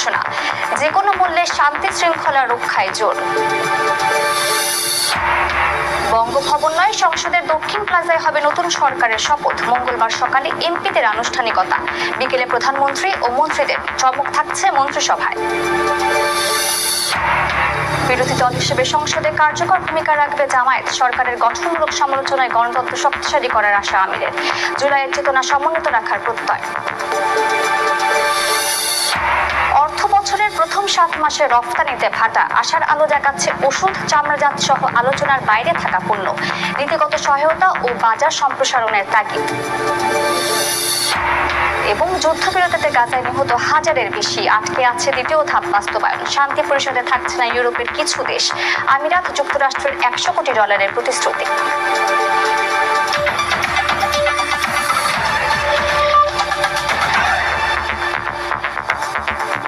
ঘোষণা, যে কোনো মূল্যে শান্তি শৃঙ্খলা রক্ষায় জোর। বঙ্গভবন নয়, সংসদের দক্ষিণ প্লাজায় হবে নতুন সরকারের শপথ। মঙ্গলবার সকালে এমপিদের আনুষ্ঠানিকতা, বিকেলে প্রধানমন্ত্রী ও মন্ত্রীদের চমক থাকছে মন্ত্রিসভায়। বিরোধী দল হিসেবে সংসদে কার্যকর ভূমিকা রাখবে জামায়াত। সরকারের গঠনমূলক সমালোচনায় গণতন্ত্র শক্তিশালী করার আশা আমিরের। জুলাইয়ের চেতনা সমুন্নত রাখার প্রত্যয়। অর্থ বছরের প্রথম 7 মাসে রফতানিতে ভাটা, আশার আলো দেখাচ্ছে ওষুধ, চামড়াজাত সহ আলোচনার বাইরে থাকা পণ্য। নীতিগত সহায়তা ও বাজার সম্প্রসারণের তাগিদ। এবং যুদ্ধবিরতিতে গাজায় নিহত 1000-এর বেশি, আটকে আছে দ্বিতীয় ধাপ বাস্তবায়ন। শান্তি পরিষদে থাকছে না ইউরোপের কিছু দেশ। আমিরাত যুক্তরাষ্ট্রের $100 কোটি প্রতিশ্রুতি।